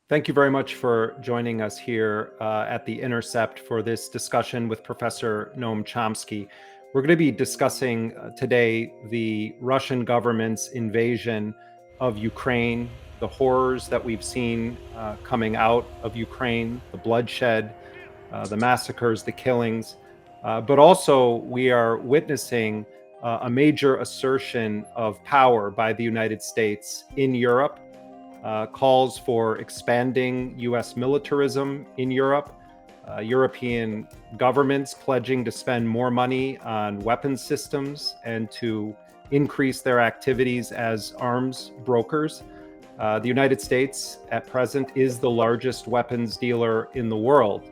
Thank you very much for joining us here at the Intercept for this discussion with Professor Noam Chomsky. We're going to be discussing today the Russian government's invasion of Ukraine, the horrors that we've seen coming out of Ukraine, the bloodshed, the massacres, the killings, but also we are witnessing a major assertion of power by the United States in Europe. Calls for expanding US militarism in Europe, European governments pledging to spend more money on weapons systems and to increase their activities as arms brokers. The United States at present is the largest weapons dealer in the world.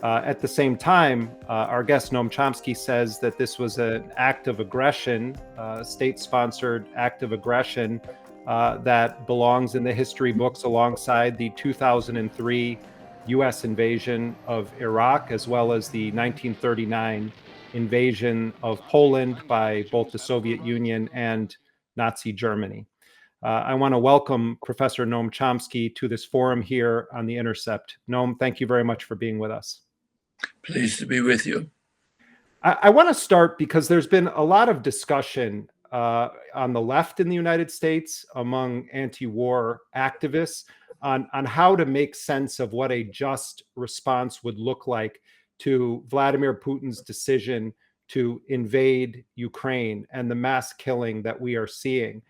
At the same time, our guest Noam Chomsky says that this was an act of aggression, state-sponsored act of aggression that belongs in the history books alongside the 2003 US invasion of Iraq, as well as the 1939 invasion of Poland by both the Soviet Union and Nazi Germany. I want to welcome Professor Noam Chomsky to this forum here on The Intercept. Noam, thank you very much for being with us. Pleased to be with you. I want to start because there's been a lot of discussion on the left in the United States among anti-war activists on how to make sense of what a just response would look like to Vladimir Putin's decision to invade Ukraine and the mass killing that we are seeing.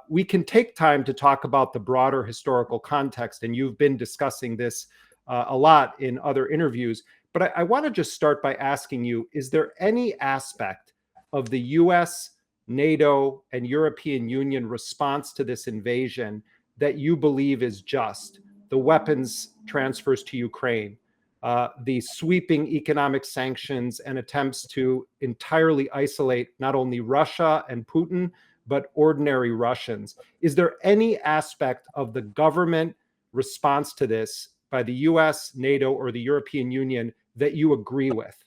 We can take time to talk about the broader historical context, and you've been discussing this a lot in other interviews. But I want to just start by asking you, is there any aspect of the US, NATO, and European Union response to this invasion that you believe is just? The weapons transfers to Ukraine, the sweeping economic sanctions and attempts to entirely isolate not only Russia and Putin, but ordinary Russians. Is there any aspect of the government response to this by the US, NATO, or the European Union that you agree with?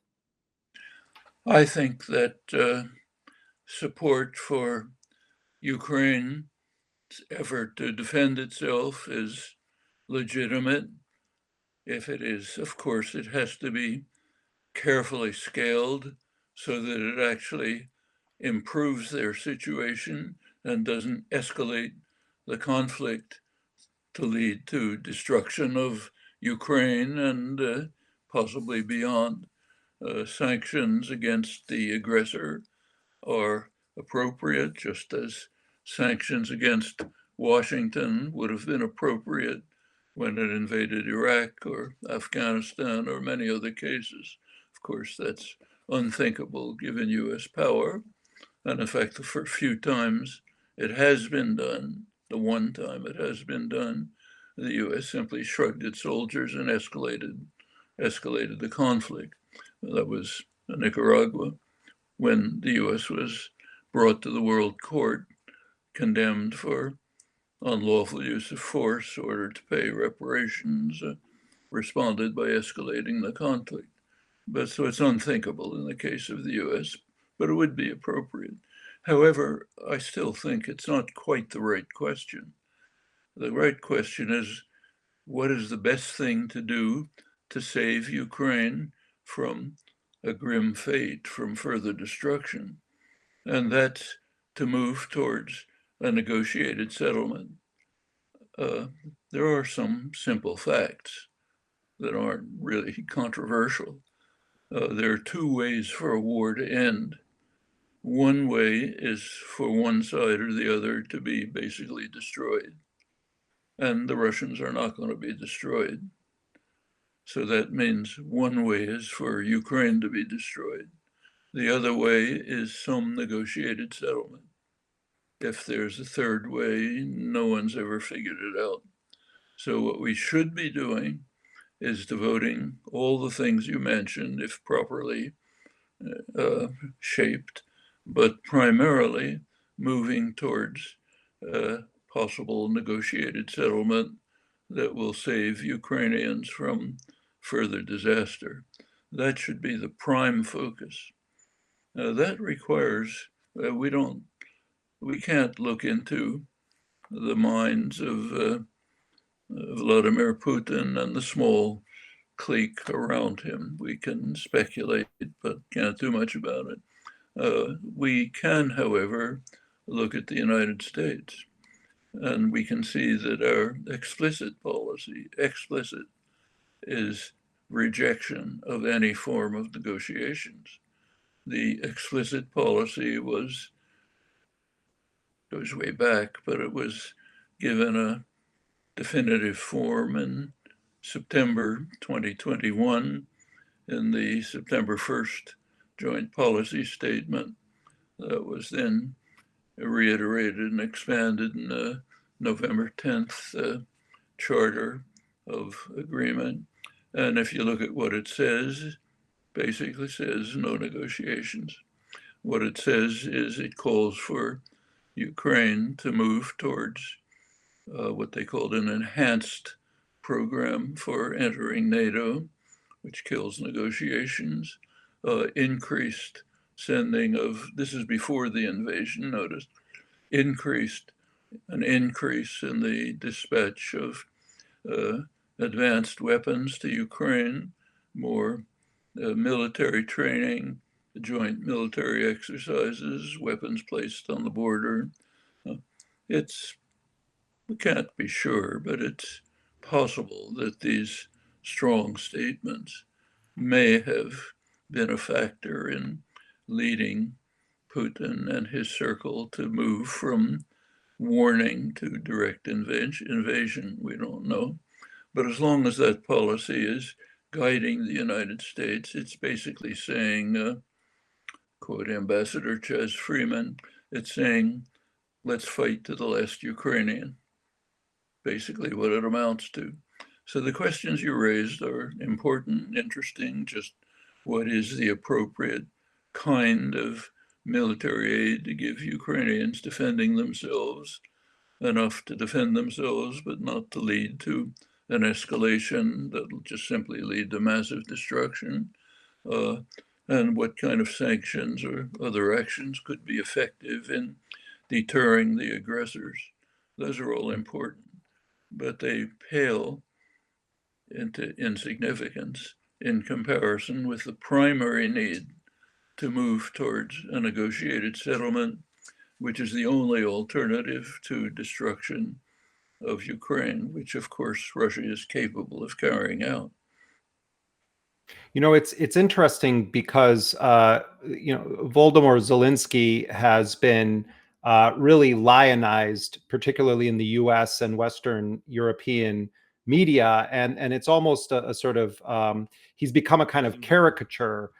I think that support for Ukraine's effort to defend itself is legitimate. If it is, of course, it has to be carefully scaled so that it actually improves their situation and doesn't escalate the conflict to lead to destruction of Ukraine and possibly beyond. Sanctions against the aggressor are appropriate, just as sanctions against Washington would have been appropriate when it invaded Iraq or Afghanistan or many other cases. Of course, that's unthinkable given US power. And in fact, the first few times it has been done, the one time it has been done, the US simply shrugged its shoulders and escalated the conflict. That was Nicaragua, when the US was brought to the World Court, condemned for unlawful use of force, ordered to pay reparations, responded by escalating the conflict. But so it's unthinkable in the case of the US, but it would be appropriate. However, I still think it's not quite the right question. The right question is, what is the best thing to do to save Ukraine from a grim fate, from further destruction? And that's to move towards a negotiated settlement. There are some simple facts that aren't really controversial. There are two ways for a war to end. One way is for one side or the other to be basically destroyed. And the Russians are not going to be destroyed. So that means one way is for Ukraine to be destroyed. The other way is some negotiated settlement. If there's a third way, no one's ever figured it out. So what we should be doing is devoting all the things you mentioned, if properly shaped, but primarily moving towards a possible negotiated settlement that will save Ukrainians from further disaster. That should be the prime focus. That requires, we can't look into the minds of Vladimir Putin and the small clique around him. We can speculate, but can't do much about it. We can, however, look at the United States, and we can see that our explicit policy, is rejection of any form of negotiations. The explicit policy goes way back, but it was given a definitive form in September 2021 in the September 1st Joint Policy Statement that was then reiterated and expanded in the November 10th Charter of Agreement. And if you look at what it says, basically says no negotiations. What it says is it calls for Ukraine to move towards what they called an enhanced program for entering NATO, which kills negotiations, increased sending of, this is before the invasion, notice, an increase in the dispatch of advanced weapons to Ukraine, more military training, joint military exercises, weapons placed on the border. We can't be sure, but it's possible that these strong statements may have been a factor in leading Putin and his circle to move from warning to direct invasion. We don't know. But as long as that policy is guiding the United States, it's basically saying, quote Ambassador Chas Freeman, it's saying, let's fight to the last Ukrainian, basically what it amounts to. So the questions you raised are important, interesting, just what is the appropriate kind of military aid to give Ukrainians defending themselves, enough to defend themselves, but not to lead to an escalation that will just simply lead to massive destruction, and what kind of sanctions or other actions could be effective in deterring the aggressors. Those are all important, but they pale into insignificance in comparison with the primary need to move towards a negotiated settlement, which is the only alternative to destruction of Ukraine, which of course Russia is capable of carrying out. You know, it's interesting because Volodymyr Zelensky has been really lionized, particularly in the U.S. and Western European media, and it's almost a sort of he's become a kind of caricature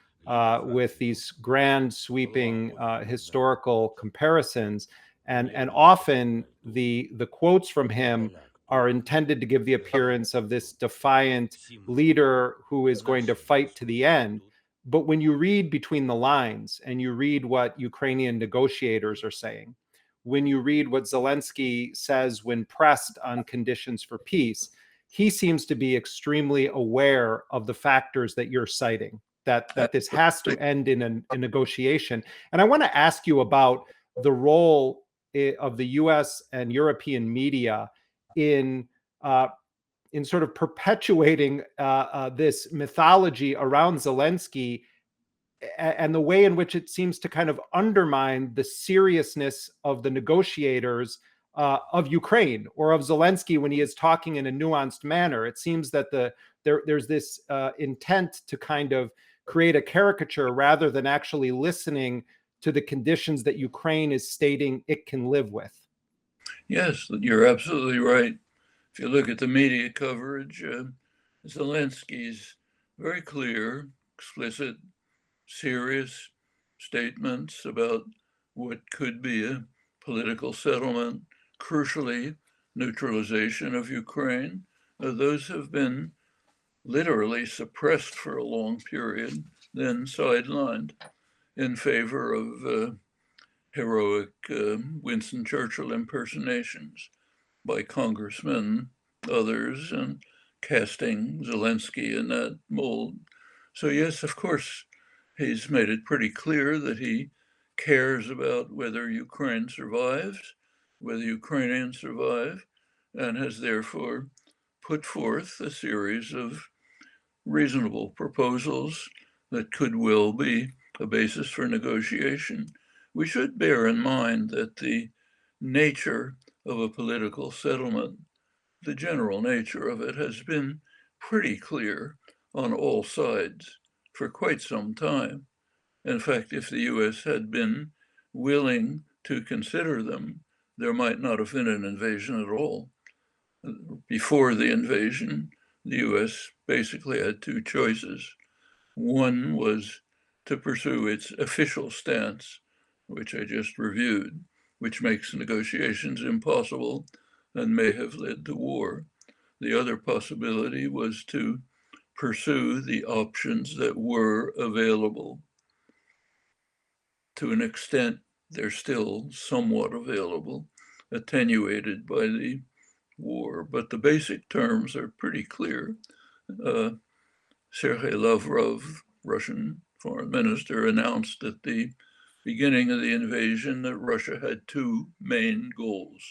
with these grand, sweeping historical comparisons, and often the quotes from him are intended to give the appearance of this defiant leader who is going to fight to the end. But when you read between the lines and you read what Ukrainian negotiators are saying, when you read what Zelensky says when pressed on conditions for peace, he seems to be extremely aware of the factors that you're citing, that this has to end in a negotiation. And I want to ask you about the role of the US and European media in sort of perpetuating this mythology around Zelensky, and the way in which it seems to kind of undermine the seriousness of the negotiators of Ukraine or of Zelensky when he is talking in a nuanced manner. It seems that there's this intent to kind of create a caricature rather than actually listening to the conditions that Ukraine is stating it can live with. Yes, you're absolutely right. If you look at the media coverage, Zelensky's very clear, explicit, serious statements about what could be a political settlement, crucially, neutralization of Ukraine. Those have been literally suppressed for a long period, then sidelined in favor of heroic Winston Churchill impersonations by congressmen, others, and casting Zelensky in that mold. So yes, of course, he's made it pretty clear that he cares about whether Ukraine survives, whether Ukrainians survive, and has therefore put forth a series of reasonable proposals that could well be a basis for negotiation. We should bear in mind that the nature of a political settlement, the general nature of it, has been pretty clear on all sides for quite some time. In fact, if the US had been willing to consider them, there might not have been an invasion at all. Before the invasion, the US basically had two choices. One was to pursue its official stance, which I just reviewed, which makes negotiations impossible and may have led to war. The other possibility was to pursue the options that were available. To an extent, they're still somewhat available, attenuated by the war, but the basic terms are pretty clear. Sergei Lavrov, Russian foreign minister, announced at the beginning of the invasion that Russia had two main goals,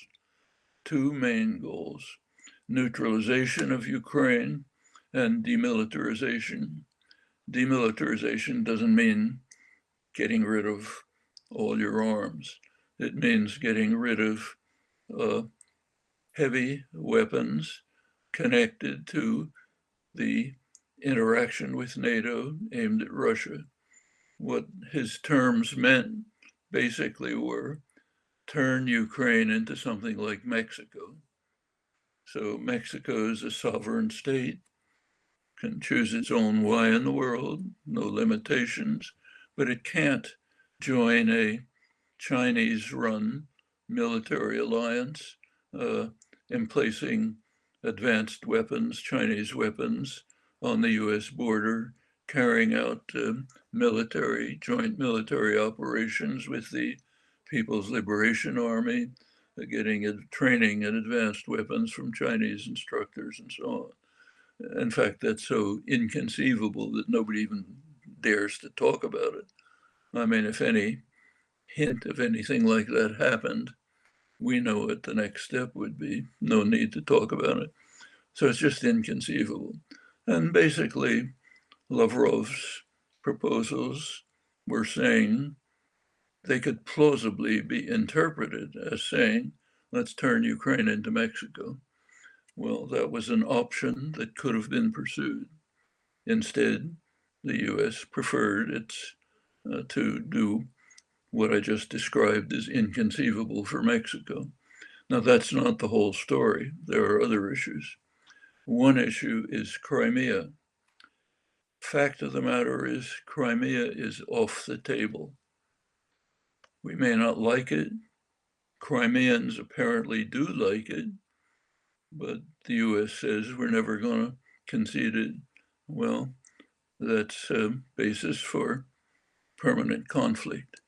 neutralization of Ukraine and demilitarization. Demilitarization doesn't mean getting rid of all your arms. It means getting rid of heavy weapons connected to the interaction with NATO aimed at Russia. What his terms meant basically were turn Ukraine into something like Mexico. So Mexico is a sovereign state, can choose its own way in the world, no limitations, but it can't join a Chinese-run military alliance, emplacing advanced weapons, Chinese weapons, on the US border, carrying out joint military operations with the People's Liberation Army, getting training in advanced weapons from Chinese instructors and so on. In fact, that's so inconceivable that nobody even dares to talk about it. I mean, if any hint of anything like that happened, we know what the next step would be. No need to talk about it. So it's just inconceivable. And basically, Lavrov's proposals were saying they could plausibly be interpreted as saying, let's turn Ukraine into Mexico. Well, that was an option that could have been pursued. Instead, the US preferred to do what I just described as inconceivable for Mexico. Now, that's not the whole story. There are other issues. One issue is Crimea. Fact of the matter is, Crimea is off the table. We may not like it. Crimeans apparently do like it, but the US says we're never going to concede it. Well, that's a basis for permanent conflict.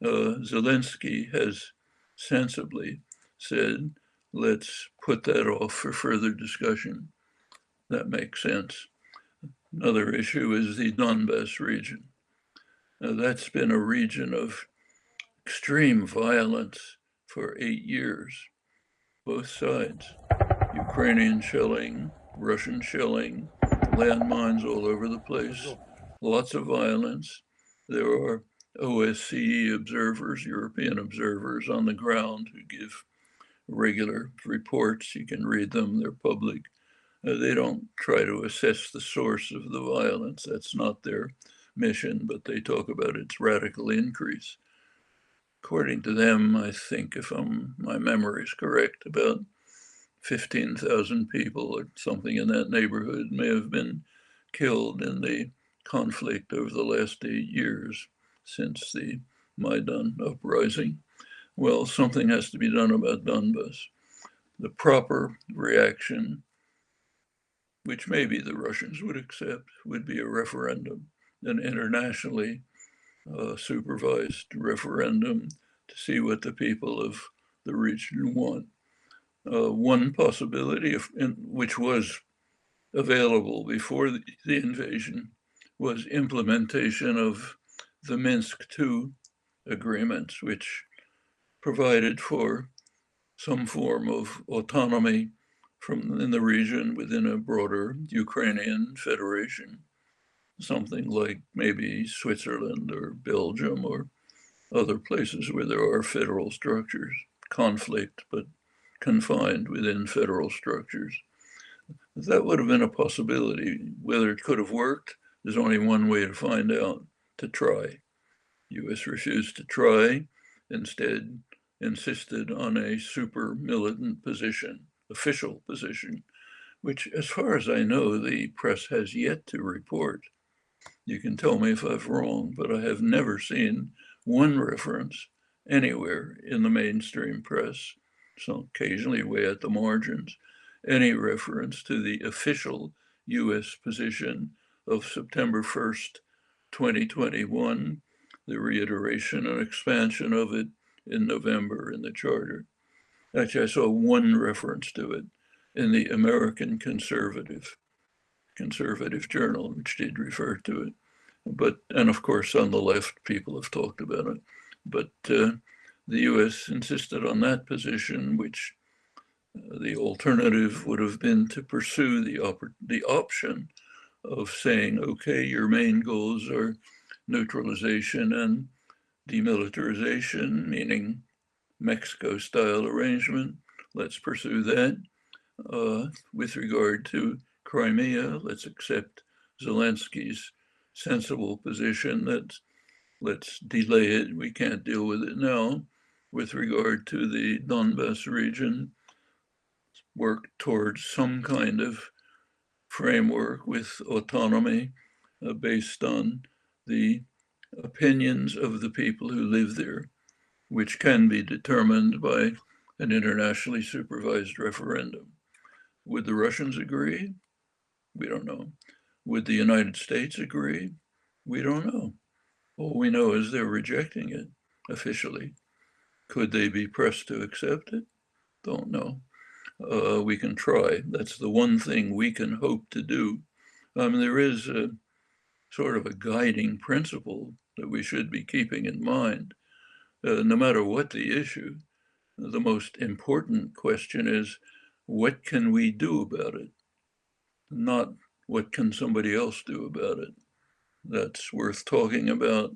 Zelensky has sensibly said, let's put that off for further discussion. That makes sense. Another issue is the Donbas region. That's been a region of extreme violence for 8 years, both sides. Ukrainian shelling, Russian shelling, landmines all over the place, lots of violence. There are OSCE observers, European observers on the ground who give regular reports. You can read them, they're public. They don't try to assess the source of the violence. That's not their mission, but they talk about its radical increase. According to them, I think, if my memory is correct, about 15,000 people or something in that neighborhood may have been killed in the conflict over the last 8 years since the Maidan uprising. Well, something has to be done about Donbas. The proper reaction, which maybe the Russians would accept, would be a referendum, an internationally supervised referendum to see what the people of the region want. One possibility, which was available before the invasion, was implementation of the Minsk II agreements, which provided for some form of autonomy from in the region within a broader Ukrainian federation, something like maybe Switzerland or Belgium or other places where there are federal structures, conflict, but confined within federal structures. That would have been a possibility. Whether it could have worked, there's only one way to find out: to try. US refused to try, instead insisted on a super militant position, official position, which, as far as I know, the press has yet to report. You can tell me if I'm wrong, but I have never seen one reference anywhere in the mainstream press, so occasionally way at the margins, any reference to the official US position of September 1st, 2021, the reiteration and expansion of it in November in the Charter. Actually, I saw one reference to it in the American Conservative Journal, which did refer to it. And of course, on the left, people have talked about it. But the US insisted on that position, which the alternative would have been to pursue the option of saying, okay, your main goals are neutralization and demilitarization, meaning Mexico-style arrangement. Let's pursue that. With regard to Crimea, let's accept Zelensky's sensible position that let's delay it. We can't deal with it now. With regard to the Donbas region, work towards some kind of framework with autonomy based on the opinions of the people who live there, which can be determined by an internationally supervised referendum. Would the Russians agree? We don't know. Would the United States agree? We don't know. All we know is they're rejecting it officially. Could they be pressed to accept it? Don't know. We can try. That's the one thing we can hope to do. There is a sort of a guiding principle that we should be keeping in mind. No matter what the issue, the most important question is, what can we do about it? Not what can somebody else do about it. That's worth talking about,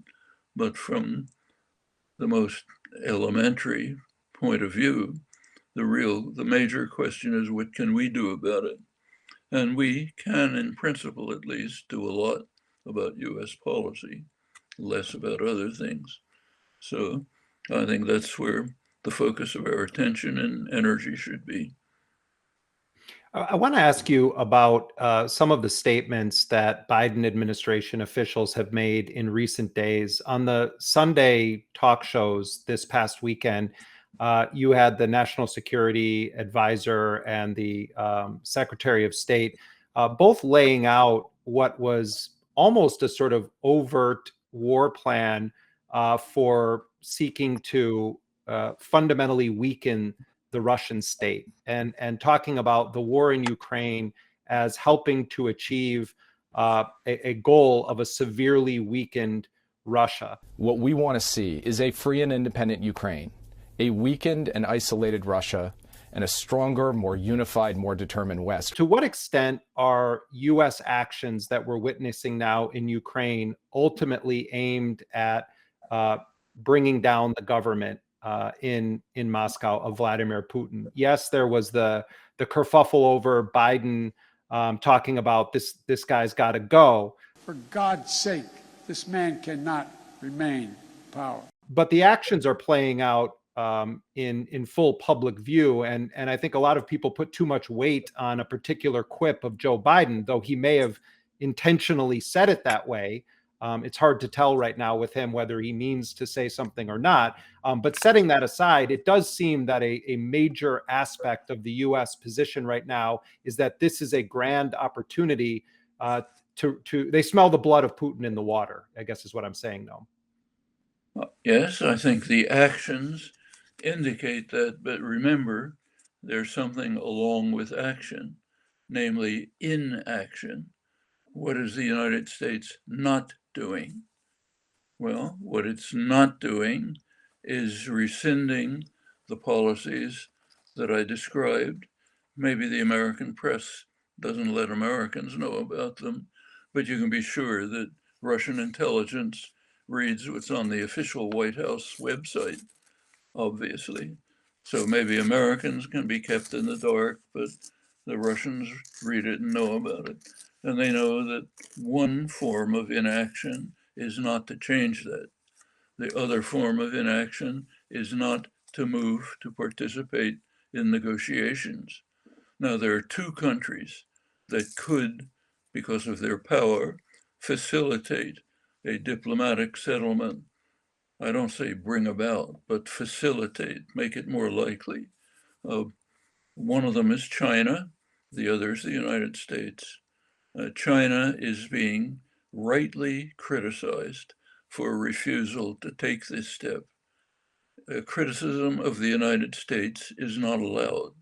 but from the most elementary point of view, the major question is, what can we do about it? And we can, in principle at least, do a lot about US policy, less about other things. So I think that's where the focus of our attention and energy should be. I want to ask you about some of the statements that Biden administration officials have made in recent days. On the Sunday talk shows this past weekend, you had the National Security Advisor and the Secretary of State both laying out what was almost a sort of overt war plan for seeking to fundamentally weaken the Russian state, and talking about the war in Ukraine as helping to achieve a goal of a severely weakened Russia. What we want to see is a free and independent Ukraine, a weakened and isolated Russia, and a stronger, more unified, more determined West. To what extent are U.S. actions that we're witnessing now in Ukraine ultimately aimed at bringing down the government in Moscow of Vladimir Putin? Yes, there was the kerfuffle over Biden talking about this guy's got to go. For God's sake, this man cannot remain in power. But the actions are playing out in full public view, and I think a lot of people put too much weight on a particular quip of Joe Biden, though he may have intentionally said it that way. It's hard to tell right now with him whether he means to say something or not. But setting that aside, it does seem that a major aspect of the U.S. position right now is that this is a grand opportunity they smell the blood of Putin in the water, I guess is what I'm saying, Noam. Yes, I think the actions indicate that, but remember, there's something along with action, namely inaction. What is the United States not doing? Well, what it's not doing is rescinding the policies that I described Maybe the American press doesn't let Americans know about them, but you can be sure that Russian intelligence reads what's on the official White House website, obviously. So maybe Americans can be kept in the dark, but the Russians read it and know about it. And they know that one form of inaction is not to change that. The other form of inaction is not to move to participate in negotiations. Now, there are two countries that could, because of their power, facilitate a diplomatic settlement. I don't say bring about, but facilitate, make it more likely. One of them is China, the other is the United States. China is being rightly criticized for refusal to take this step. Criticism of the United States is not allowed.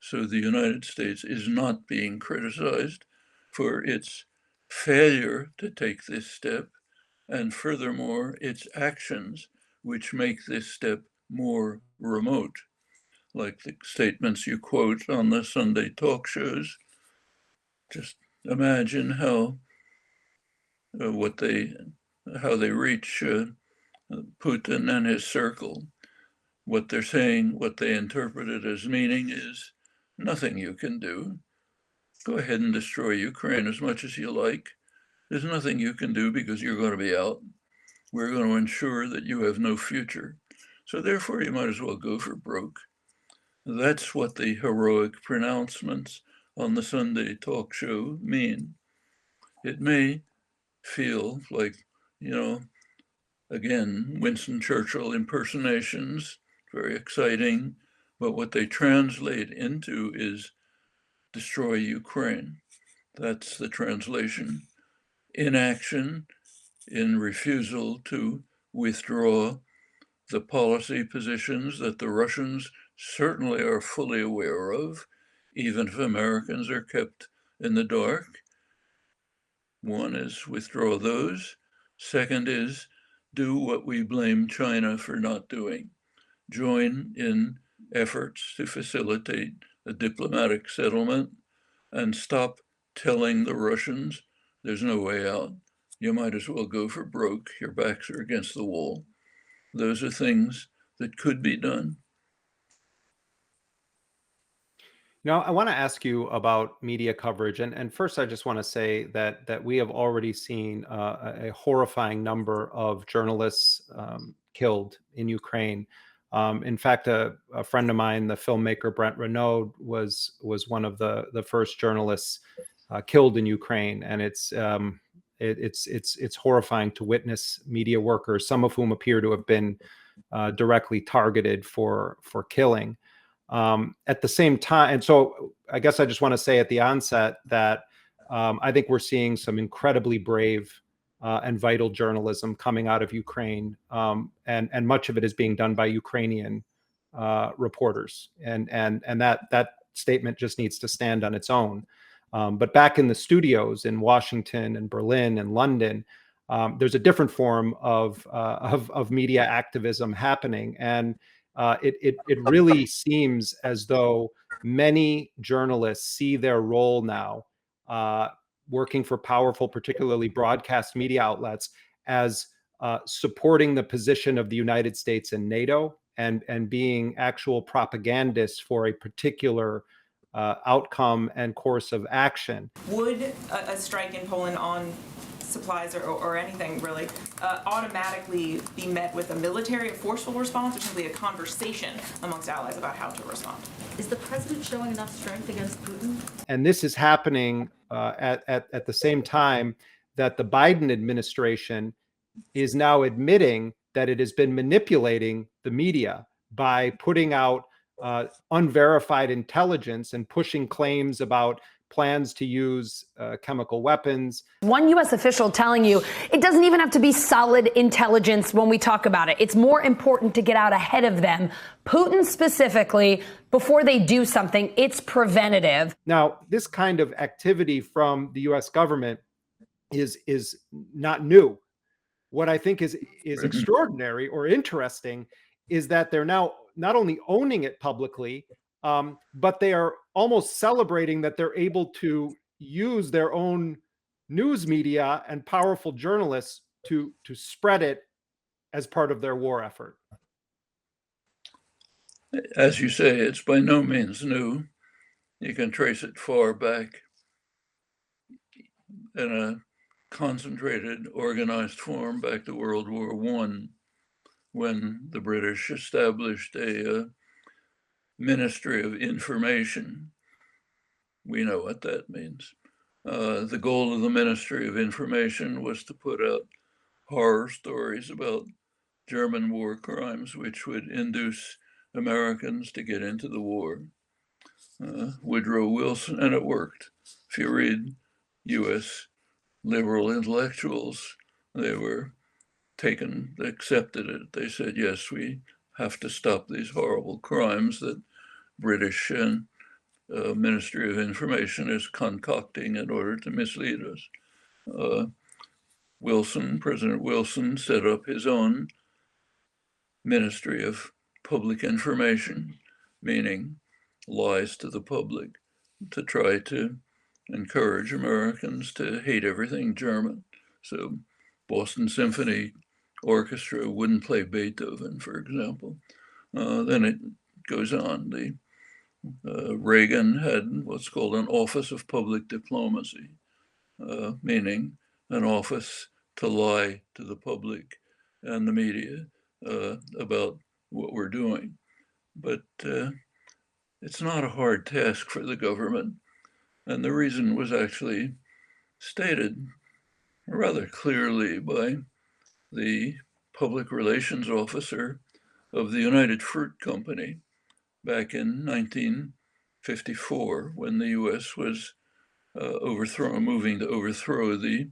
So the United States is not being criticized for its failure to take this step, and furthermore, its actions, which make this step more remote, like the statements you quote on the Sunday talk shows. Just imagine how they reach Putin and his circle. What they're saying, what they interpret it as meaning is nothing you can do. Go ahead and destroy Ukraine as much as you like. There's nothing you can do because you're going to be out. We're going to ensure that you have no future. So therefore, you might as well go for broke. That's what the heroic pronouncements on the Sunday talk show mean. It may feel like, again, Winston Churchill impersonations, very exciting, but what they translate into is destroy Ukraine. That's the translation. Inaction, in refusal to withdraw the policy positions that the Russians certainly are fully aware of, even if Americans are kept in the dark. One is withdraw those. Second is do what we blame China for not doing. Join in efforts to facilitate a diplomatic settlement and stop telling the Russians there's no way out. You might as well go for broke. Your backs are against the wall. Those are things that could be done. Now, I want to ask you about media coverage. And first, I just want to say that we have already seen a horrifying number of journalists killed in Ukraine. In fact, a friend of mine, the filmmaker Brent Renaud, was one of the first journalists killed in Ukraine. And it's horrifying to witness media workers, some of whom appear to have been directly targeted for killing. At the same time, and so I guess I just want to say at the onset that I think we're seeing some incredibly brave and vital journalism coming out of Ukraine, and much of it is being done by Ukrainian reporters, and that statement just needs to stand on its own. But back in the studios in Washington and Berlin and London, there's a different form of media activism happening, and it really seems as though many journalists see their role now, working for powerful, particularly broadcast media outlets, as supporting the position of the United States and NATO, and being actual propagandists for a particular outcome and course of action. Would a strike in Poland on supplies or anything really automatically be met with a military, a forceful response, or simply a conversation amongst allies about how to respond? Is the president showing enough strength against Putin? And this is happening at the same time that the Biden administration is now admitting that it has been manipulating the media by putting out unverified intelligence and pushing claims about plans to use chemical weapons. One U.S. official telling you it doesn't even have to be solid intelligence when we talk about it. It's more important to get out ahead of them. Putin specifically, before they do something, it's preventative. Now, this kind of activity from the U.S. government is not new. What I think is extraordinary or interesting is that they're now not only owning it publicly, but they are almost celebrating that they're able to use their own news media and powerful journalists to spread it as part of their war effort. As you say, it's by no means new. You can trace it far back in a concentrated, organized form back to World War I, when the British established a Ministry of Information. We know what that means. The goal of the Ministry of Information was to put out horror stories about German war crimes, which would induce Americans to get into the war. Woodrow Wilson, and it worked. If you read US liberal intellectuals, they were accepted it. They said, yes, we have to stop these horrible crimes that British and Ministry of Information is concocting in order to mislead us. President Wilson set up his own Ministry of Public Information, meaning lies to the public, to try to encourage Americans to hate everything German. So Boston Symphony Orchestra wouldn't play Beethoven, for example. Then it goes on. Reagan had what's called an Office of Public Diplomacy, meaning an office to lie to the public and the media about what we're doing. But it's not a hard task for the government. And the reason was actually stated rather clearly by the public relations officer of the United Fruit Company back in 1954, when the US was moving to overthrow the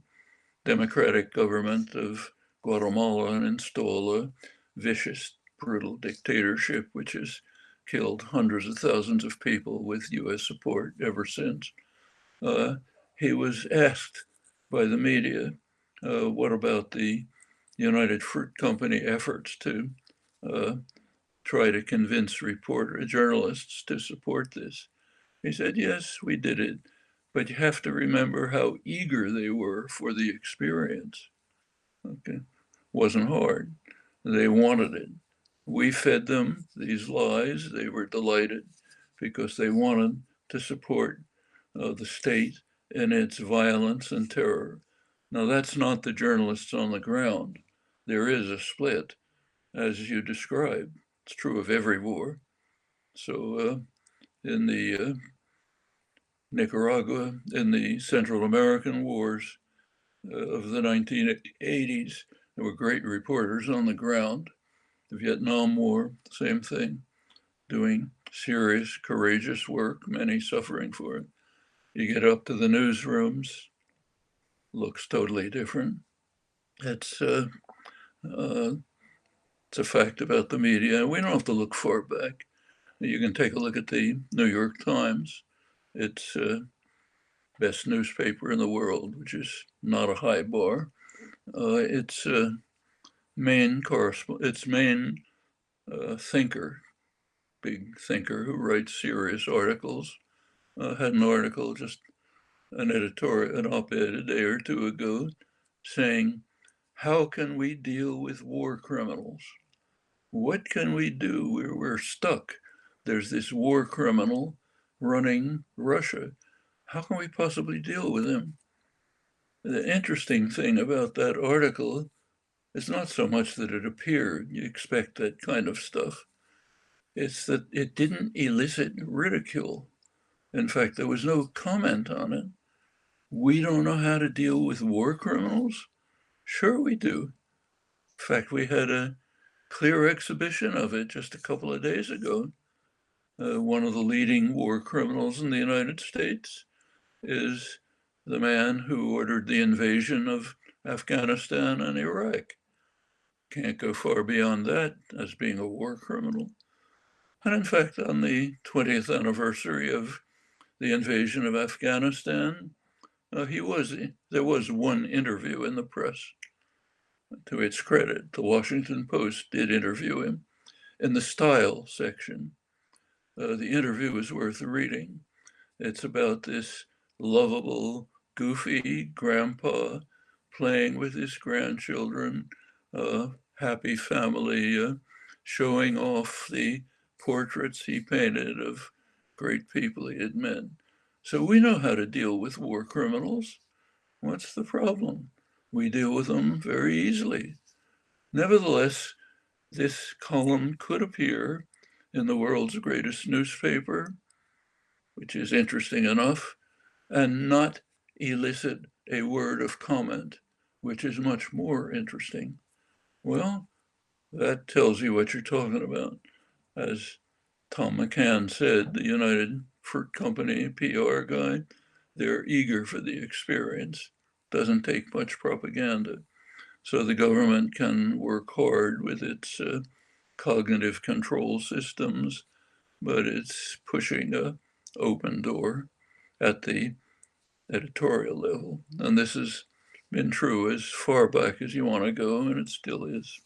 democratic government of Guatemala and install a vicious, brutal dictatorship, which has killed hundreds of thousands of people with US support ever since. He was asked by the media, what about the United Fruit Company efforts to try to convince journalists to support this? He said, yes, we did it, but you have to remember how eager they were for the experience. Okay, wasn't hard. They wanted it. We fed them these lies. They were delighted because they wanted to support the state in its violence and terror. Now, that's not the journalists on the ground. There is a split, as you described. It's true of every war. So in the Nicaragua, in the Central American wars of the 1980s, there were great reporters on the ground. The Vietnam War, same thing, doing serious, courageous work, many suffering for it. You get up to the newsrooms, looks totally different. It's a fact about the media. We don't have to look far back. You can take a look at the New York Times. It's best newspaper in the world, which is not a high bar. Its main thinker, big thinker who writes serious articles, had an article, just an op-ed a day or two ago, saying, how can we deal with war criminals? What can we do? We're stuck. There's this war criminal running Russia. How can we possibly deal with him? The interesting thing about that article is not so much that it appeared, you expect that kind of stuff. It's that it didn't elicit ridicule. In fact, there was no comment on it. We don't know how to deal with war criminals? Sure we do. In fact, we had a clear exhibition of it just a couple of days ago. One of the leading war criminals in the United States is the man who ordered the invasion of Afghanistan and Iraq. Can't go far beyond that as being a war criminal. And in fact, on the 20th anniversary of the invasion of Afghanistan, there was one interview in the press. To its credit, the Washington Post did interview him in the style section. The interview is worth reading. It's about this lovable, goofy grandpa playing with his grandchildren, happy family, showing off the portraits he painted of great people he had met. So we know how to deal with war criminals. What's the problem? We deal with them very easily. Nevertheless, this column could appear in the world's greatest newspaper, which is interesting enough, and not elicit a word of comment, which is much more interesting. Well, that tells you what you're talking about. As Tom McCann said, the United Fruit Company PR guy, they're eager for the experience. Doesn't take much propaganda. So the government can work hard with its cognitive control systems, but it's pushing an open door at the editorial level. And this has been true as far back as you want to go, and it still is.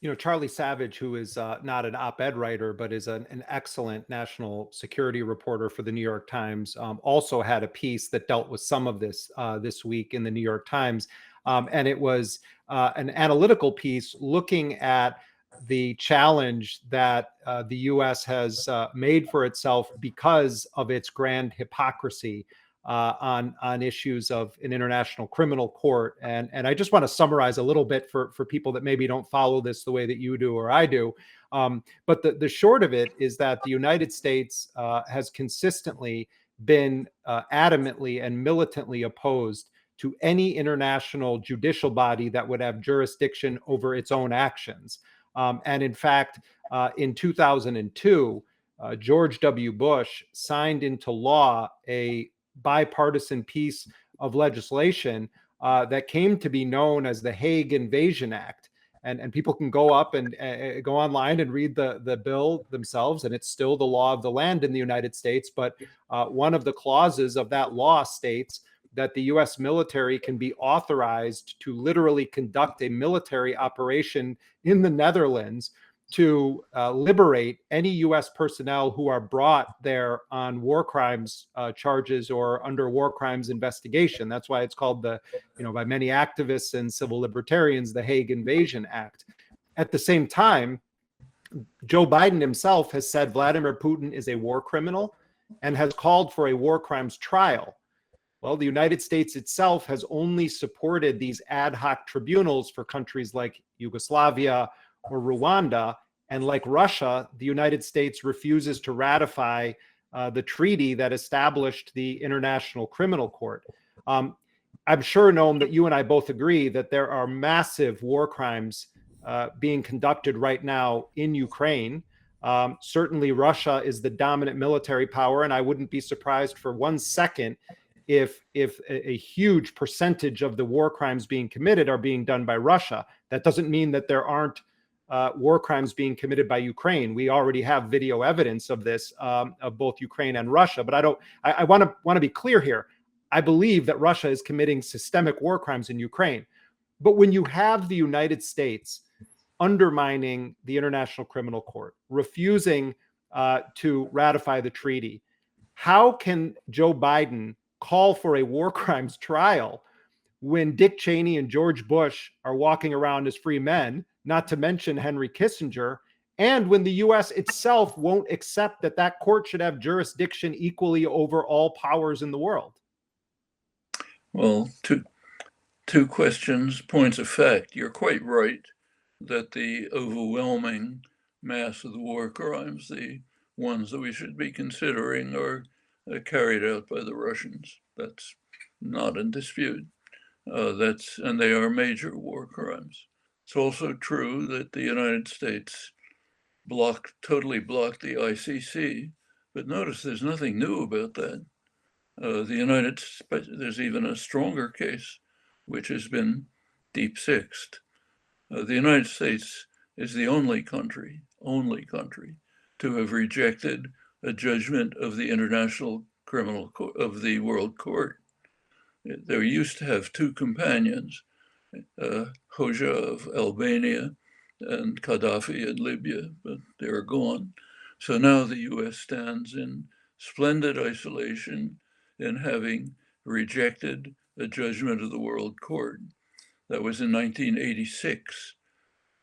You know, Charlie Savage, who is not an op-ed writer, but is an excellent national security reporter for the New York Times, also had a piece that dealt with some of this this week in the New York Times. And it was an analytical piece looking at the challenge that the U.S. has made for itself because of its grand hypocrisy on issues of an international criminal court. And I just want to summarize a little bit for people that maybe don't follow this the way that you do or I do. But the short of it is that the United States has consistently been adamantly and militantly opposed to any international judicial body that would have jurisdiction over its own actions. And in fact, in 2002, George W. Bush signed into law a bipartisan piece of legislation that came to be known as the Hague Invasion Act. And people can go up and go online and read the bill themselves, and it's still the law of the land in the United States. But one of the clauses of that law states that the U.S. military can be authorized to literally conduct a military operation in the Netherlands to liberate any U.S. personnel who are brought there on war crimes charges or under war crimes investigation. That's why it's called by many activists and civil libertarians, the Hague Invasion Act. At the same time, Joe Biden himself has said Vladimir Putin is a war criminal and has called for a war crimes trial. Well, the United States itself has only supported these ad hoc tribunals for countries like Yugoslavia or Rwanda. And like Russia, the United States refuses to ratify the treaty that established the International Criminal Court. I'm sure, Noam, that you and I both agree that there are massive war crimes being conducted right now in Ukraine. Certainly, Russia is the dominant military power, and I wouldn't be surprised for 1 second if a huge percentage of the war crimes being committed are being done by Russia. That doesn't mean that there aren't war crimes being committed by Ukraine. We already have video evidence of this, of both Ukraine and Russia. But I want to be clear here. I believe that Russia is committing systemic war crimes in Ukraine. But when you have the United States undermining the International Criminal Court, refusing to ratify the treaty, how can Joe Biden call for a war crimes trial when Dick Cheney and George Bush are walking around as free men, not to mention Henry Kissinger, and when the U.S. itself won't accept that court should have jurisdiction equally over all powers in the world? Well, two questions, points of fact. You're quite right that the overwhelming mass of the war crimes, the ones that we should be considering, are carried out by the Russians. That's not in dispute. And they are major war crimes. It's also true that the United States totally blocked the ICC, but notice there's nothing new about that. There's even a stronger case, which has been deep sixed. The United States is the only country to have rejected a judgment of the International Criminal Court, of the World Court. There used to have two companions, Hoxha of Albania and Gaddafi in Libya, but they're gone. So now the US stands in splendid isolation in having rejected a judgment of the World Court. That was in 1986,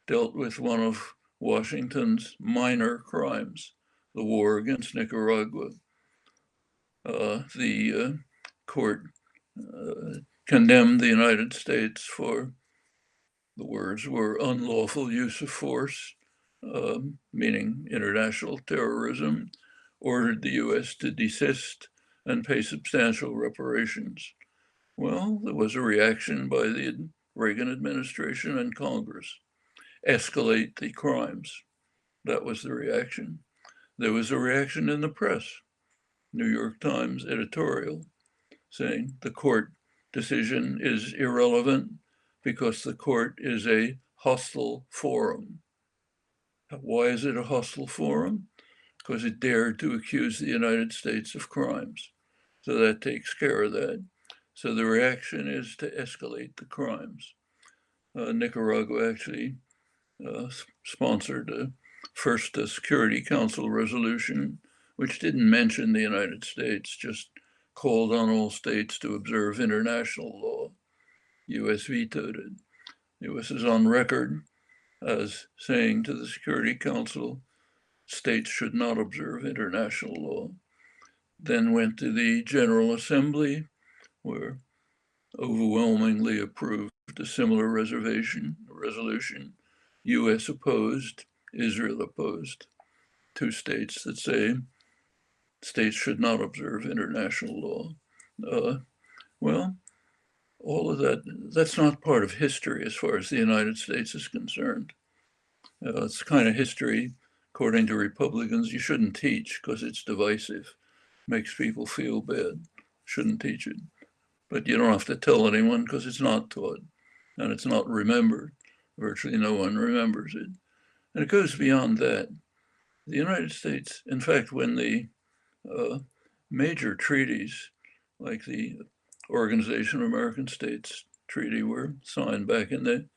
dealt with one of Washington's minor crimes, the war against Nicaragua. The court condemned the United States for, the words were unlawful use of force, meaning international terrorism, ordered the US to desist and pay substantial reparations. Well, there was a reaction by the Reagan administration and Congress. Escalate the crimes. That was the reaction. There was a reaction in the press. New York Times editorial saying the court decision is irrelevant because the court is a hostile forum. Why is it a hostile forum? Because it dared to accuse the United States of crimes. So that takes care of that. So the reaction is to escalate the crimes. Nicaragua actually sponsored first a Security Council resolution, which didn't mention the United States, just called on all states to observe international law. US vetoed it. US is on record as saying to the Security Council, states should not observe international law. Then went to the General Assembly, where overwhelmingly approved a similar resolution. US opposed, Israel opposed. Two states that say states should not observe international law. Well, all of that, that's not part of history as far as the United States is concerned. It's the kind of history, according to Republicans, you shouldn't teach because it's divisive, makes people feel bad, shouldn't teach it. But you don't have to tell anyone because it's not taught and it's not remembered. Virtually no one remembers it. And it goes beyond that. The United States, in fact, when the major treaties like the Organization of American States Treaty were signed back in the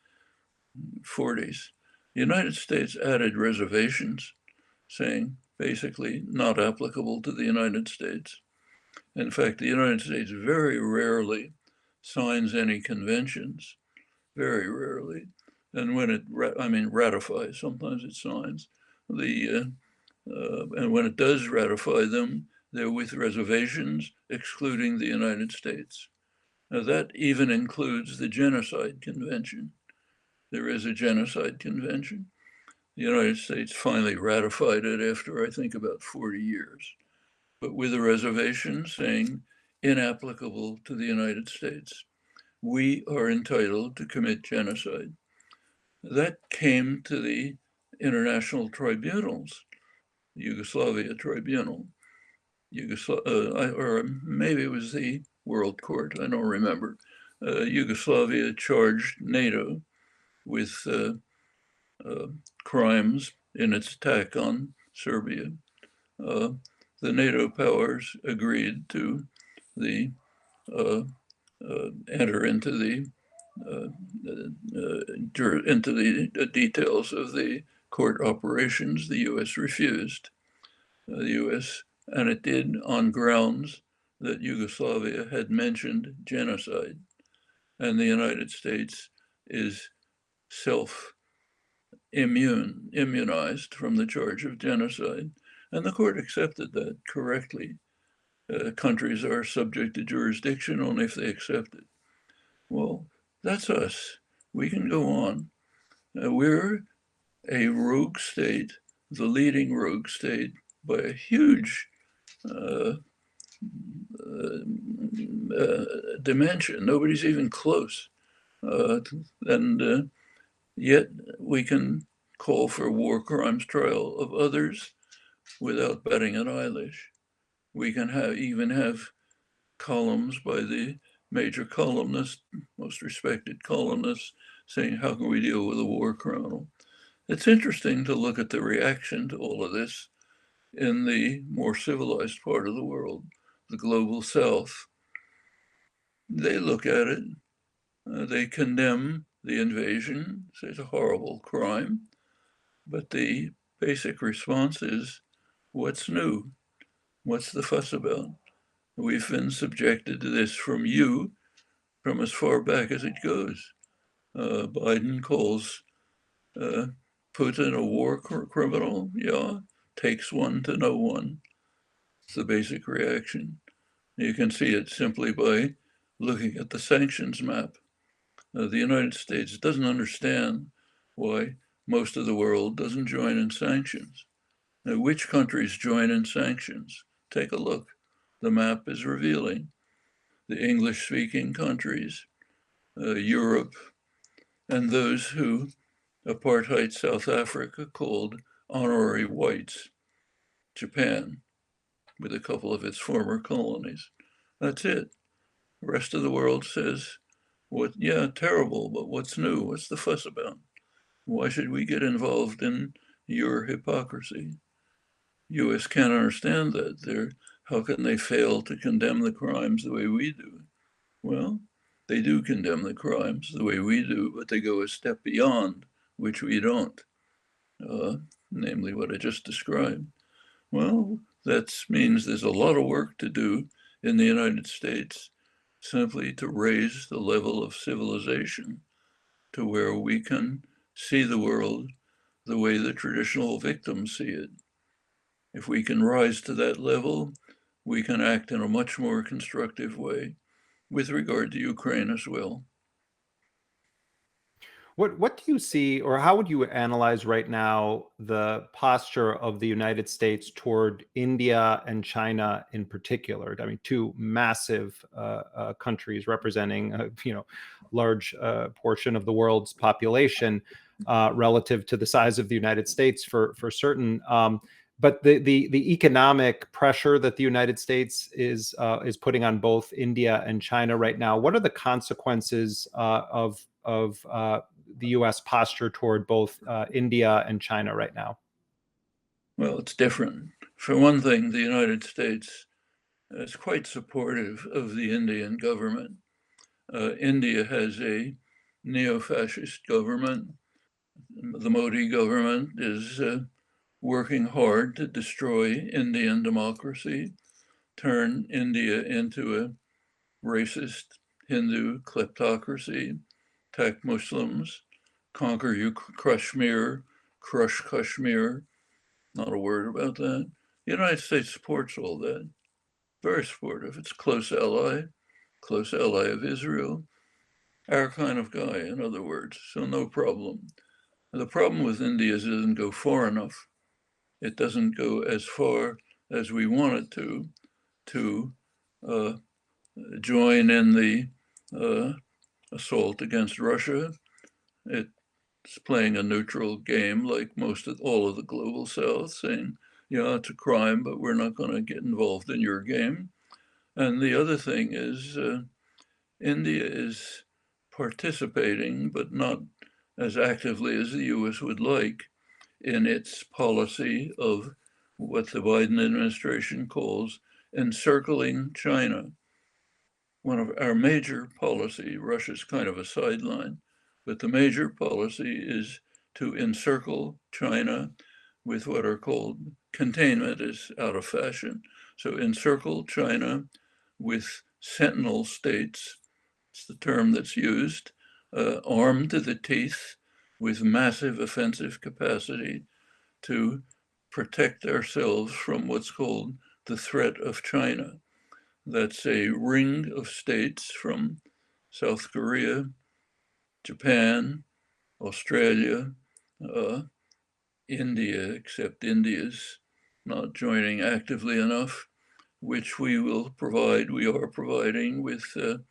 40s, the United States added reservations saying basically not applicable to the United States. In fact, the United States very rarely signs any conventions, very rarely. And when it, ratifies, sometimes it signs, and when it does ratify them, they're with reservations excluding the United States. Now that even includes the Genocide Convention. There is a Genocide Convention. The United States finally ratified it after, I think, about 40 years, but with a reservation saying inapplicable to the United States. We are entitled to commit genocide. That came to the international tribunals, the Yugoslavia Tribunal, or maybe it was the World Court, I don't remember. Yugoslavia charged NATO with crimes in its attack on Serbia. The NATO powers agreed to enter into the details of the court operations. The U.S. refused. The U.S. and it did on grounds that Yugoslavia had mentioned genocide, and the United States is immunized from the charge of genocide, and the court accepted that correctly. Countries are subject to jurisdiction only if they accept it. Well, that's us. We can go on. We're a rogue state, the leading rogue state by a huge dimension. Nobody's even close. And yet we can call for a war crimes trial of others without batting an eyelash. We can even have columns by the major columnist, most respected columnists, saying, how can we deal with a war criminal? It's interesting to look at the reaction to all of this in the more civilized part of the world, the global South. They look at it, they condemn the invasion, say it's a horrible crime, but the basic response is, what's new? What's the fuss about? We've been subjected to this from as far back as it goes. Biden calls Putin a war criminal. Yeah, takes one to know one. It's the basic reaction. You can see it simply by looking at the sanctions map. The United States doesn't understand why most of the world doesn't join in sanctions. Now, which countries join in sanctions? Take a look. The map is revealing. The English-speaking countries, Europe, and those who apartheid South Africa called honorary whites, Japan, with a couple of its former colonies. That's it. The rest of the world says, yeah, terrible, but what's new? What's the fuss about? Why should we get involved in your hypocrisy? U.S. can't understand that. How can they fail to condemn the crimes the way we do? Well, they do condemn the crimes the way we do, but they go a step beyond, which we don't, namely what I just described. Well, that means there's a lot of work to do in the United States simply to raise the level of civilization to where we can see the world the way the traditional victims see it. If we can rise to that level, we can act in a much more constructive way with regard to Ukraine as well. What do you see, or how would you analyze right now the posture of the United States toward India and China in particular? I mean, two massive countries representing large portion of the world's population relative to the size of the United States for certain. But the economic pressure that the United States is putting on both India and China right now, what are the consequences of the U.S. posture toward both India and China right now? Well, it's different. For one thing, the United States is quite supportive of the Indian government. India has a neo-fascist government. The Modi government is working hard to destroy Indian democracy, turn India into a racist Hindu kleptocracy, attack Muslims, conquer Kashmir, crush Kashmir. Not a word about that. The United States supports all that. Very supportive. It's a close ally of Israel. Our kind of guy, in other words, so no problem. The problem with India is it doesn't go far enough. It doesn't go as far as we want it to join in the assault against Russia. It's playing a neutral game like all of the global South, saying, yeah, it's a crime, but we're not going to get involved in your game. And the other thing is India is participating, but not as actively as the US would like, in its policy of what the Biden administration calls encircling China. One of our major policy, Russia's kind of a sideline, but the major policy is to encircle China with what are called, containment is out of fashion. So encircle China with sentinel states, it's the term that's used, armed to the teeth with massive offensive capacity to protect ourselves from what's called the threat of China. That's a ring of states from South Korea, Japan, Australia, India, except India's not joining actively enough, which we are providing with the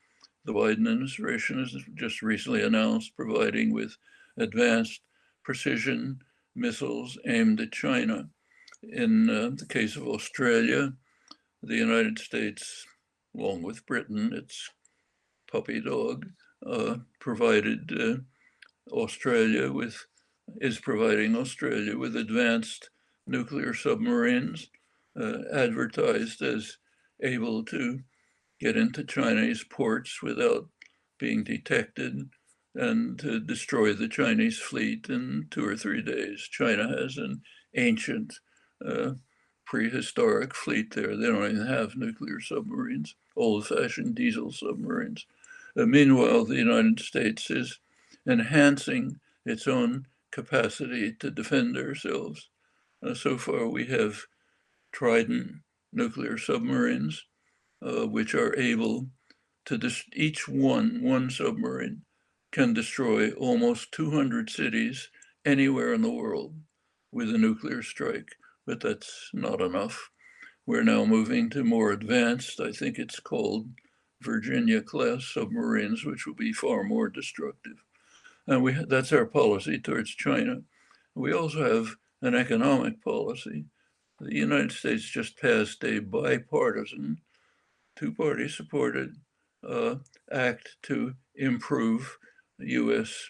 Biden administration has just recently announced providing with advanced precision missiles aimed at China. In the case of Australia, the United States, along with Britain, its puppy dog, is providing Australia with advanced nuclear submarines, advertised as able to get into Chinese ports without being detected and to destroy the Chinese fleet in 2 or 3 days. China has an ancient prehistoric fleet there. They don't even have nuclear submarines, old-fashioned diesel submarines. Meanwhile, the United States is enhancing its own capacity to defend ourselves. So far, we have Trident nuclear submarines, which are able to, each one submarine can destroy almost 200 cities anywhere in the world with a nuclear strike, but that's not enough. We're now moving to more advanced, I think it's called Virginia-class submarines, which will be far more destructive. And that's our policy towards China. We also have an economic policy. The United States just passed a bipartisan, two-party supported act to improve US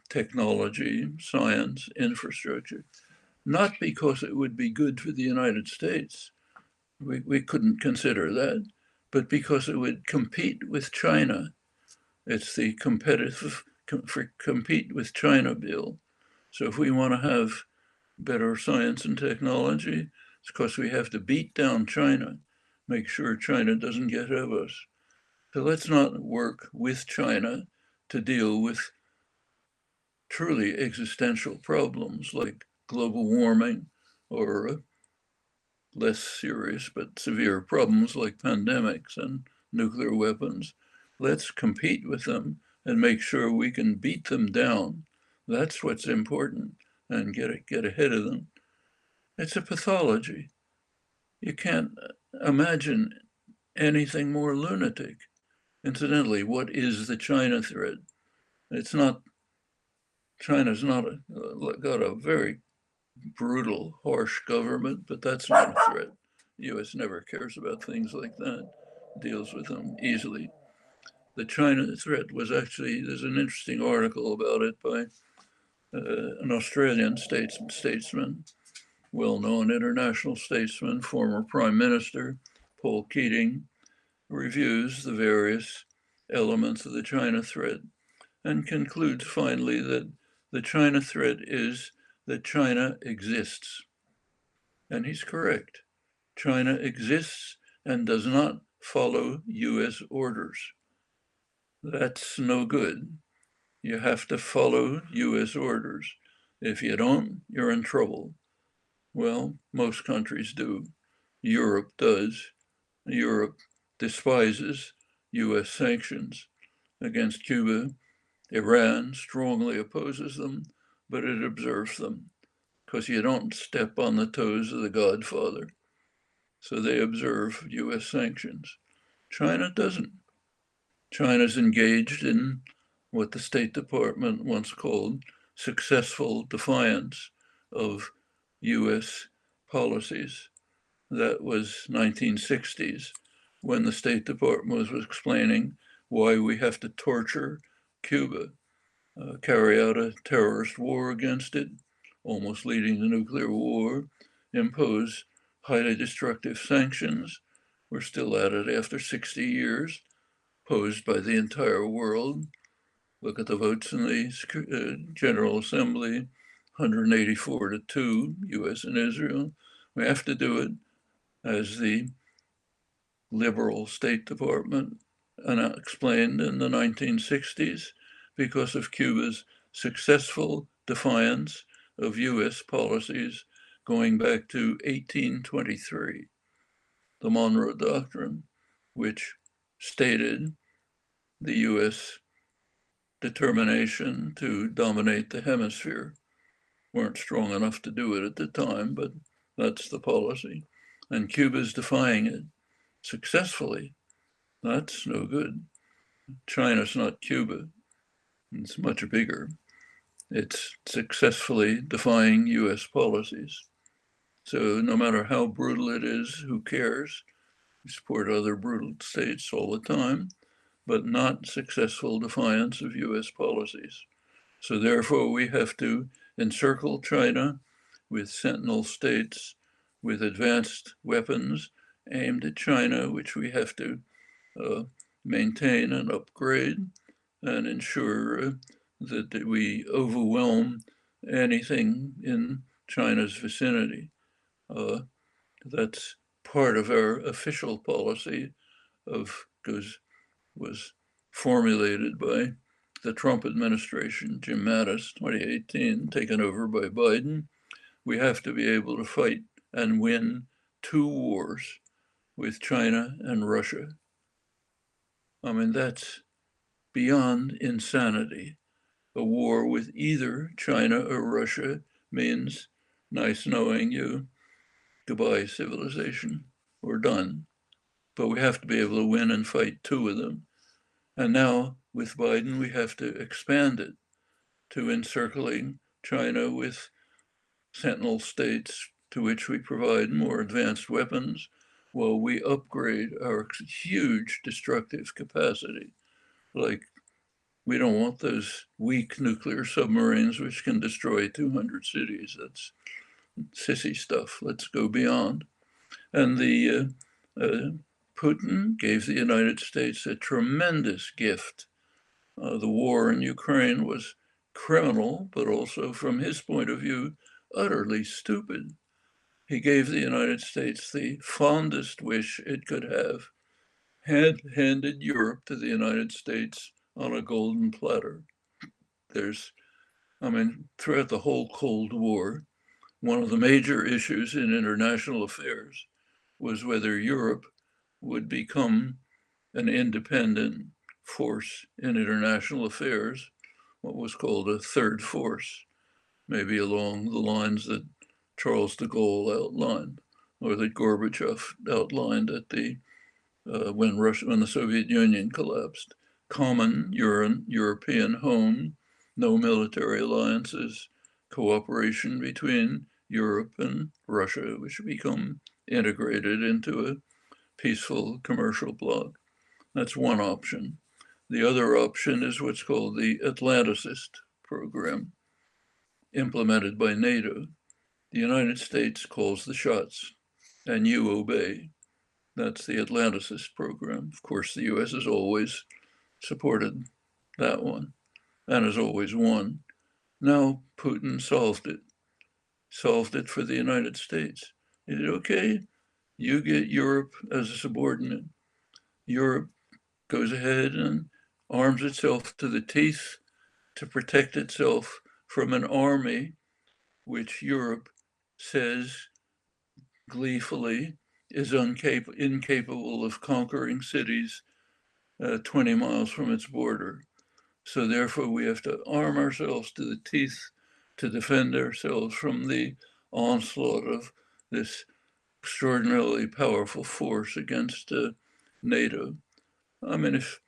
technology, science, infrastructure, not because it would be good for the United States. We couldn't consider that, but because it would compete with China. It's the compete with China bill. So if we want to have better science and technology, it's because we have to beat down China, make sure China doesn't get ahead of us. So let's not work with China to deal with truly existential problems like global warming or less serious but severe problems like pandemics and nuclear weapons. Let's compete with them and make sure we can beat them down. That's what's important, and get ahead of them. It's a pathology. You can't imagine anything more lunatic. Incidentally, what is the China threat? It's not, China's not got a very brutal, harsh government, but that's not a threat. The US never cares about things like that, deals with them easily. The China threat was actually, there's an interesting article about it by an Australian statesman, well-known international statesman, former Prime Minister, Paul Keating, reviews the various elements of the China threat and concludes finally that the China threat is that China exists. And he's correct. China exists and does not follow US orders. That's no good. You have to follow US orders. If you don't, you're in trouble. Well, most countries do. Europe does. Europe despises US sanctions against Cuba. Iran strongly opposes them, but it observes them because you don't step on the toes of the Godfather. So they observe US sanctions. China doesn't. China's engaged in what the State Department once called successful defiance of US policies. That was 1960s, when the State Department was explaining why we have to torture Cuba, carry out a terrorist war against it, almost leading to nuclear war, impose highly destructive sanctions. We're still at it after 60 years, posed by the entire world. Look at the votes in the General Assembly, 184-2, US and Israel. We have to do it as the liberal State Department explained in the 1960s because of Cuba's successful defiance of US policies going back to 1823, the Monroe Doctrine, which stated the US determination to dominate the hemisphere. Weren't strong enough to do it at the time, but that's the policy. And Cuba's defying it successfully. That's no good. China's not Cuba. It's much bigger. It's successfully defying US policies. So no matter how brutal it is, who cares? We support other brutal states all the time, but not successful defiance of US policies. So therefore we have to encircle China with sentinel states, with advanced weapons aimed at China, which we have to maintain and upgrade and ensure that we overwhelm anything in China's vicinity. That's part of our official policy was formulated by the Trump administration, Jim Mattis, 2018, taken over by Biden. We have to be able to fight and win 2 wars with China and Russia. I mean, that's beyond insanity. A war with either China or Russia means nice knowing you, goodbye civilization, we're done. But we have to be able to win and fight 2 of them. And now with Biden, we have to expand it to encircling China with sentinel states to which we provide more advanced weapons while we upgrade our huge destructive capacity. Like, we don't want those weak nuclear submarines which can destroy 200 cities. That's sissy stuff. Let's go beyond. And Putin gave the United States a tremendous gift. The war in Ukraine was criminal, but also from his point of view, utterly stupid. He gave the United States the fondest wish it could have, had handed Europe to the United States on a golden platter. Throughout the whole Cold War, one of the major issues in international affairs was whether Europe would become an independent force in international affairs, what was called a third force, maybe along the lines that Charles de Gaulle outlined, or that Gorbachev outlined at when the Soviet Union collapsed. Common European home, no military alliances, cooperation between Europe and Russia, which become integrated into a peaceful commercial bloc. That's one option. The other option is what's called the Atlanticist Program, implemented by NATO. The United States calls the shots, and you obey. That's the Atlanticist Program. Of course, the US has always supported that one and has always won. Now Putin solved it for the United States. He said, okay, you get Europe as a subordinate. Europe goes ahead and arms itself to the teeth to protect itself from an army which Europe says gleefully is incapable of conquering cities 20 miles from its border. So therefore we have to arm ourselves to the teeth to defend ourselves from the onslaught of this extraordinarily powerful force against NATO. I mean, if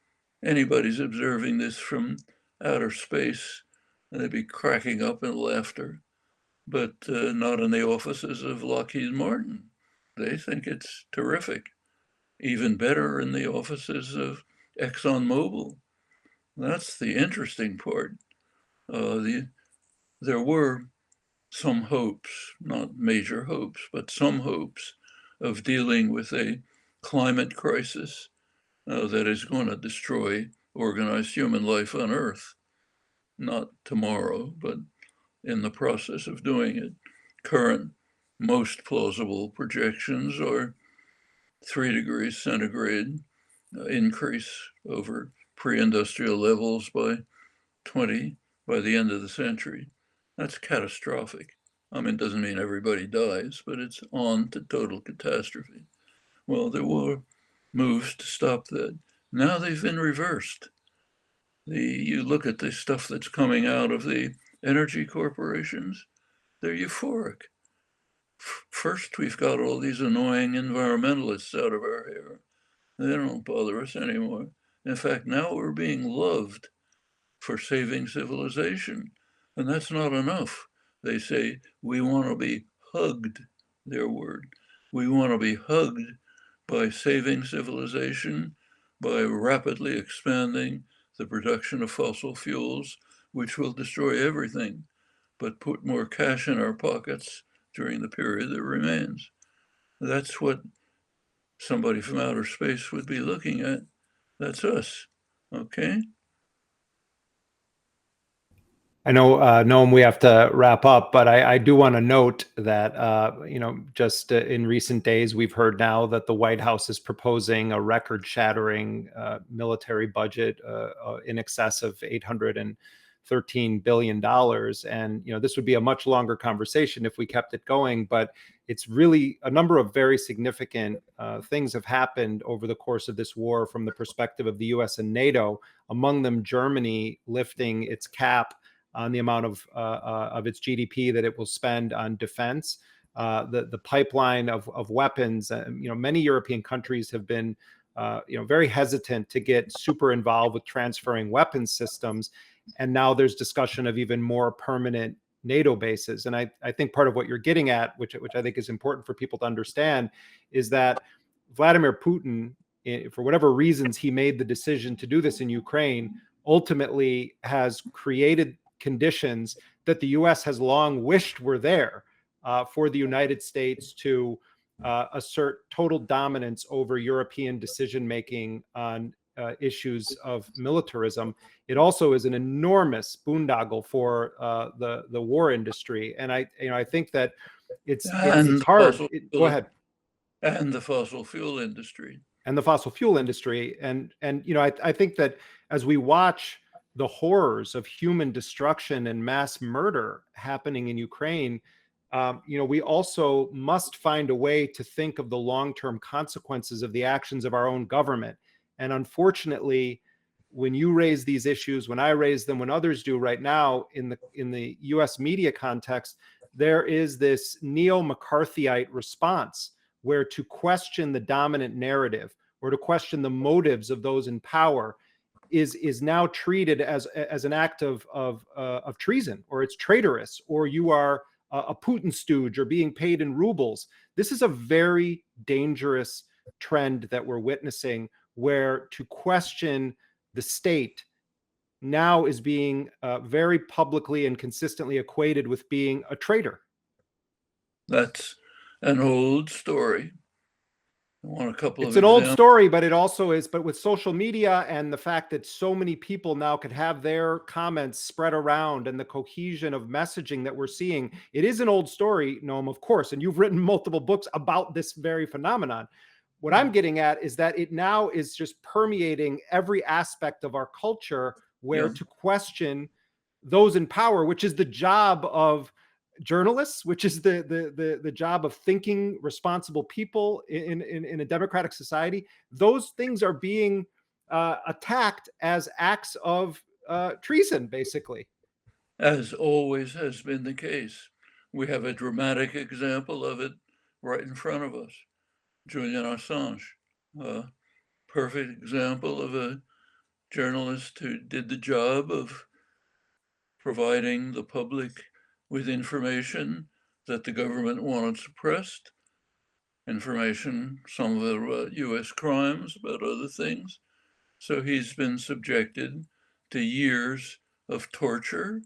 anybody's observing this from outer space, they'd be cracking up in laughter, but not in the offices of Lockheed Martin. They think it's terrific. Even better in the offices of ExxonMobil. That's the interesting part. There were some hopes, not major hopes, but some hopes of dealing with a climate crisis that is going to destroy organized human life on Earth. Not tomorrow, but in the process of doing it. Current most plausible projections are 3 degrees centigrade increase over pre-industrial levels by the end of the century. That's catastrophic. I mean, it doesn't mean everybody dies, but it's on to total catastrophe. Well, there were moves to stop that. Now they've been reversed. You look at the stuff that's coming out of the energy corporations, they're euphoric. First, we've got all these annoying environmentalists out of our hair. They don't bother us anymore. In fact, now we're being loved for saving civilization. And that's not enough. They say, we want to be hugged, their word. We want to be hugged by saving civilization, by rapidly expanding the production of fossil fuels, which will destroy everything, but put more cash in our pockets during the period that remains. That's what somebody from outer space would be looking at. That's us, okay? I know, Noam, we have to wrap up, but I do want to note that, just in recent days, we've heard now that the White House is proposing a record-shattering military budget in excess of $813 billion. And, this would be a much longer conversation if we kept it going, but it's really a number of very significant things have happened over the course of this war from the perspective of the US and NATO, among them Germany lifting its cap on the amount of its GDP that it will spend on defense, the pipeline of weapons. Many European countries have been, very hesitant to get super involved with transferring weapons systems, and now there's discussion of even more permanent NATO bases. And I think part of what you're getting at, which I think is important for people to understand, is that Vladimir Putin, for whatever reasons he made the decision to do this in Ukraine, ultimately has created conditions that the US has long wished were there for the United States to assert total dominance over European decision-making on issues of militarism. It also is an enormous boondoggle for the war industry. And I think that it's hard. Go ahead. And the fossil fuel industry. And the fossil fuel industry. And I think that as we watch the horrors of human destruction and mass murder happening in Ukraine, we also must find a way to think of the long-term consequences of the actions of our own government. And unfortunately, when you raise these issues, when I raise them, when others do right now in the US media context, there is this neo-McCarthyite response where to question the dominant narrative or to question the motives of those in power is now treated as an act of treason, or it's traitorous, or you are a Putin stooge or being paid in rubles. This is a very dangerous trend that we're witnessing, where to question the state now is being very publicly and consistently equated with being a traitor. That's an old story. It's an old story, but it also is, but with social media and the fact that so many people now could have their comments spread around and the cohesion of messaging that we're seeing, it is an old story, Noam, of course, and you've written multiple books about this very phenomenon. What I'm getting at is that it now is just permeating every aspect of our culture, where to question those in power, which is the job of journalists, which is the job of thinking responsible people in a democratic society. Those things are being attacked as acts of treason, basically. As always has been the case. We have a dramatic example of it right in front of us. Julian Assange, a perfect example of a journalist who did the job of providing the public with information that the government wanted suppressed, information, some of it about US crimes, about other things. So he's been subjected to years of torture.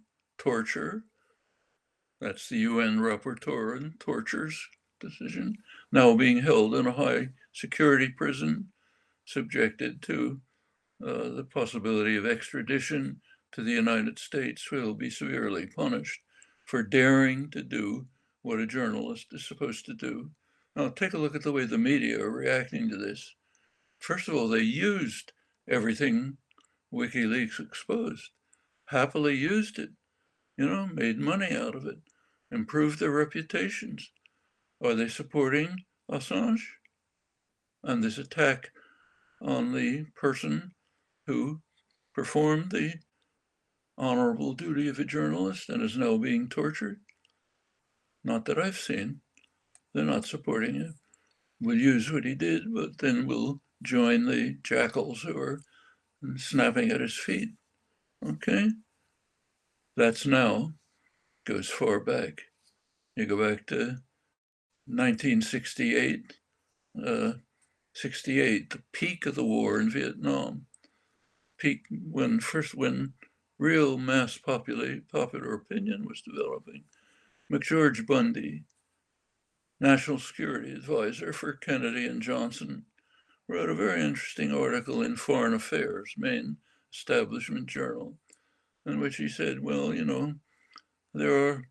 That's the UN rapporteur on torture's decision, now being held in a high security prison, subjected to the possibility of extradition to the United States, where he'll be severely punished for daring to do what a journalist is supposed to do. Now, take a look at the way the media are reacting to this. First of all, they used everything WikiLeaks exposed, happily used it, made money out of it, improved their reputations. Are they supporting Assange? And this attack on the person who performed the honorable duty of a journalist and is now being tortured? Not that I've seen. They're not supporting it. We'll use what he did, but then we'll join the jackals who are snapping at his feet. Okay? That's now, goes far back. You go back to 1968, 68, the peak of the war in Vietnam. Peak when real mass popular opinion was developing. McGeorge Bundy, National Security Advisor for Kennedy and Johnson, wrote a very interesting article in Foreign Affairs, main establishment journal, in which he said, well, there are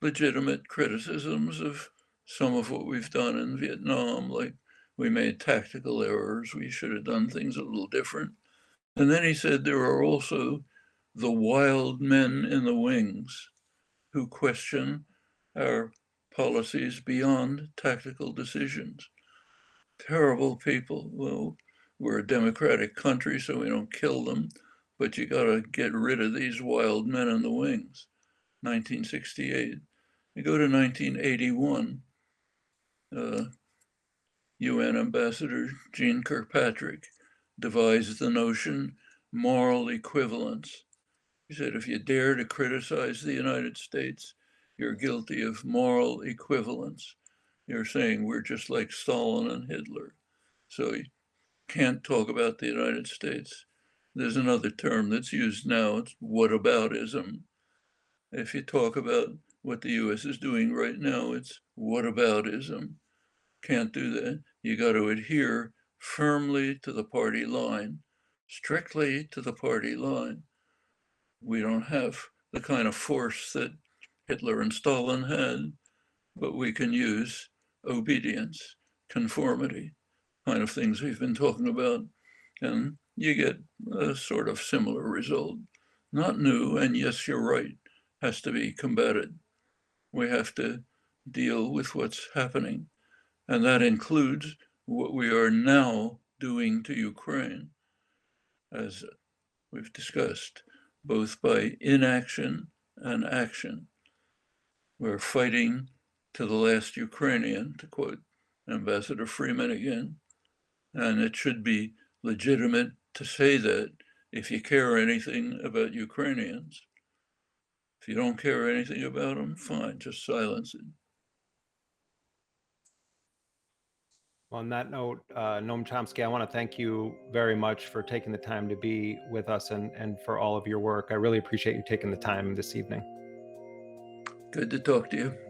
legitimate criticisms of some of what we've done in Vietnam, like we made tactical errors, we should have done things a little different. And then he said there are also the wild men in the wings who question our policies beyond tactical decisions. Terrible people. Well, we're a democratic country, so we don't kill them, but you got to get rid of these wild men in the wings. 1968. You go to 1981, UN Ambassador Jeane Kirkpatrick devised the notion moral equivalence. He said, if you dare to criticize the United States, you're guilty of moral equivalence. You're saying we're just like Stalin and Hitler. So you can't talk about the United States. There's another term that's used now, it's whataboutism. If you talk about what the US is doing right now, it's whataboutism. Can't do that. You got to adhere firmly to the party line, strictly to the party line. We don't have the kind of force that Hitler and Stalin had, but we can use obedience, conformity, kind of things we've been talking about, and you get a sort of similar result. Not new, and yes, you're right, has to be combated. We have to deal with what's happening, and that includes what we are now doing to Ukraine, as we've discussed, both by inaction and action. We're fighting to the last Ukrainian, to quote Ambassador Freeman again, and it should be legitimate to say that if you care anything about Ukrainians. If you don't care anything about them, fine, just silence it. On that note, Noam Chomsky, I want to thank you very much for taking the time to be with us and for all of your work. I really appreciate you taking the time this evening. Good to talk to you.